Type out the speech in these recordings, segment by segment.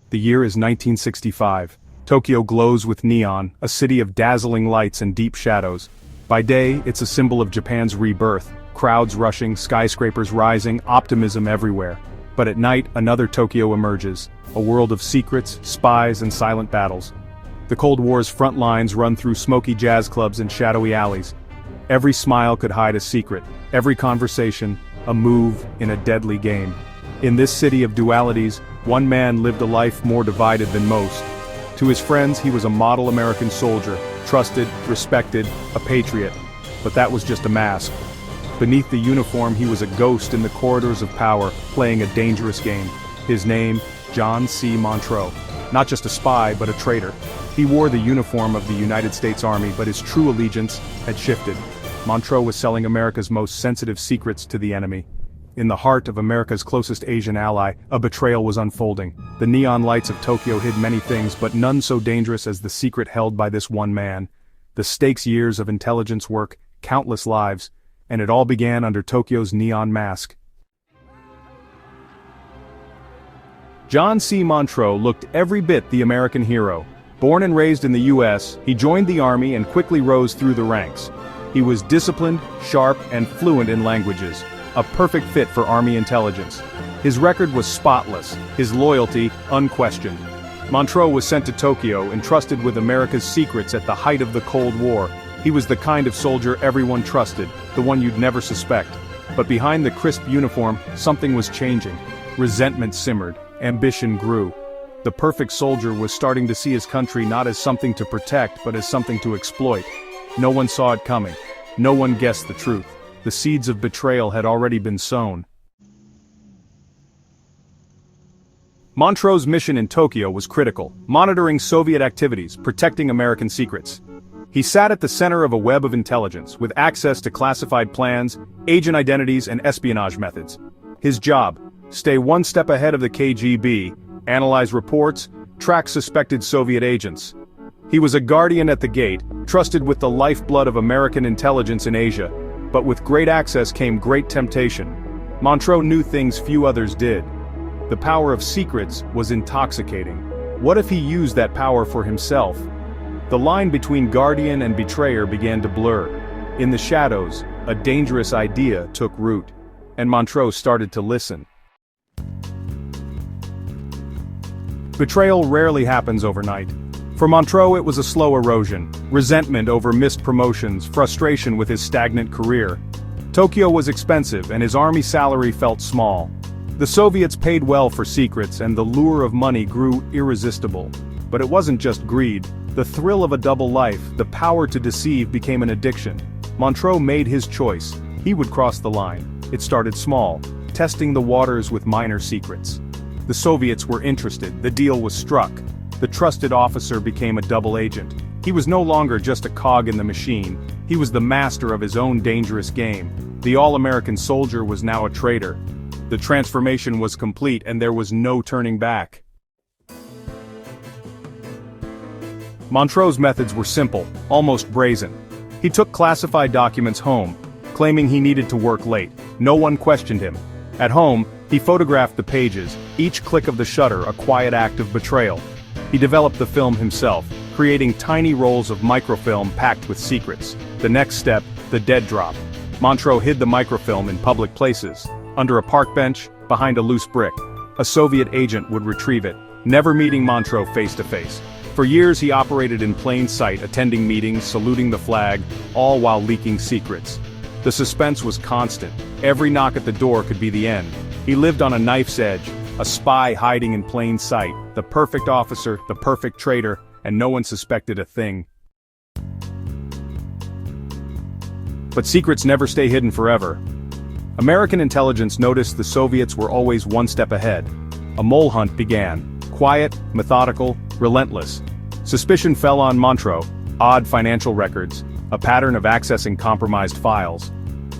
The year is 1965. Tokyo glows with neon, a city of dazzling lights and deep shadows. By day, it's a symbol of Japan's rebirth, crowds rushing, skyscrapers rising, optimism everywhere. But at night, another Tokyo emerges, a world of secrets, spies, and silent battles. The Cold War's front lines run through smoky jazz clubs and shadowy alleys. Every smile could hide a secret, every conversation, a move in a deadly game. In this city of dualities, one man lived a life more divided than most. To his friends, he was a model American soldier, trusted, respected, a patriot. But that was just a mask. Beneath the uniform, he was a ghost in the corridors of power, playing a dangerous game. His name, John C. Montreau. Not just a spy, but a traitor. He wore the uniform of the United States Army, but his true allegiance had shifted. Montreau was selling America's most sensitive secrets to the enemy. In the heart of America's closest Asian ally, a betrayal was unfolding. The neon lights of Tokyo hid many things, but none so dangerous as the secret held by this one man. The stakes years of intelligence work, countless lives, and it all began under Tokyo's neon mask. John C. Montreau looked every bit the American hero. Born and raised in the U.S., he joined the army and quickly rose through the ranks. He was disciplined, sharp, and fluent in languages. A perfect fit for Army intelligence. His record was spotless, his loyalty unquestioned. Montreau was sent to Tokyo, entrusted with America's secrets at the height of the Cold War. He was the kind of soldier everyone trusted, the one you'd never suspect. But behind the crisp uniform, something was changing. Resentment simmered, ambition grew. The perfect soldier was starting to see his country not as something to protect, but as something to exploit. No one saw it coming. No one guessed the truth. The seeds of betrayal had already been sown. Montreux's mission in Tokyo was critical, monitoring Soviet activities, protecting American secrets. He sat at the center of a web of intelligence, with access to classified plans, agent identities, and espionage methods. His job: stay one step ahead of the KGB, analyze reports, track suspected Soviet agents. He was a guardian at the gate, trusted with the lifeblood of American intelligence in Asia. But with great access came great temptation. Montreau knew things few others did. The power of secrets was intoxicating. What if he used that power for himself? The line between guardian and betrayer began to blur. In the shadows, a dangerous idea took root, and Montreau started to listen. Betrayal rarely happens overnight. For Montreau, it was a slow erosion, resentment over missed promotions, frustration with his stagnant career. Tokyo was expensive, and his army salary felt small. The Soviets paid well for secrets, and the lure of money grew irresistible. But it wasn't just greed. The thrill of a double life, the power to deceive, became an addiction. Montreau made his choice. He would cross the line. It started small, testing the waters with minor secrets. The Soviets were interested. The deal was struck. The trusted officer became a double agent. He was no longer just a cog in the machine. He was the master of his own dangerous game. The all-American soldier was now a traitor. The transformation was complete, and there was no turning back. Montreau's methods were simple, almost brazen. He took classified documents home, claiming he needed to work late. No one questioned him. At home, he photographed the pages, each click of the shutter a quiet act of betrayal. He developed the film himself, creating tiny rolls of microfilm packed with secrets. The next step, the dead drop. Montreau hid the microfilm in public places. Under a park bench, behind a loose brick. A Soviet agent would retrieve it, never meeting Montreau face to face. For years he operated in plain sight, attending meetings, saluting the flag, all while leaking secrets. The suspense was constant. Every knock at the door could be the end. He lived on a knife's edge, a spy hiding in plain sight, the perfect officer, the perfect traitor, and no one suspected a thing. But secrets never stay hidden forever. American intelligence noticed the Soviets were always one step ahead. A mole hunt began, quiet, methodical, relentless. Suspicion fell on Montreau, odd financial records, a pattern of accessing compromised files.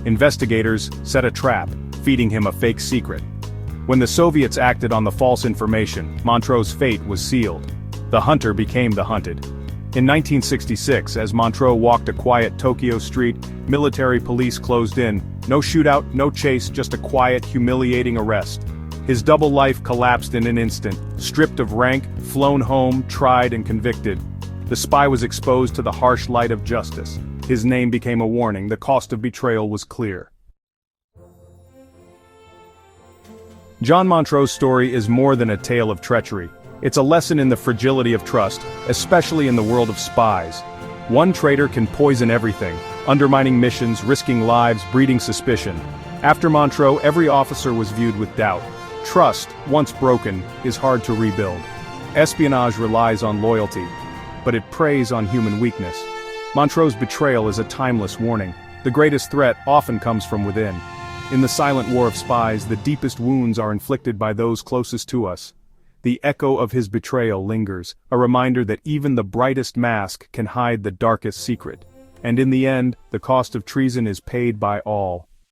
Investigators set a trap, feeding him a fake secret. When the Soviets acted on the false information, Montreau's fate was sealed. The hunter became the hunted. In 1966, as Montreau walked a quiet Tokyo street, military police closed in. No shootout, no chase, just a quiet, humiliating arrest. His double life collapsed in an instant, stripped of rank, flown home, tried and convicted. The spy was exposed to the harsh light of justice. His name became a warning, the cost of betrayal was clear. John Montreau's story is more than a tale of treachery. It's a lesson in the fragility of trust, especially in the world of spies. One traitor can poison everything, undermining missions, risking lives, breeding suspicion. After Montreau, every officer was viewed with doubt. Trust, once broken, is hard to rebuild. Espionage relies on loyalty, but it preys on human weakness. Montreau's betrayal is a timeless warning. The greatest threat often comes from within. In the silent war of spies, the deepest wounds are inflicted by those closest to us. The echo of his betrayal lingers, a reminder that even the brightest mask can hide the darkest secret. And in the end, the cost of treason is paid by all.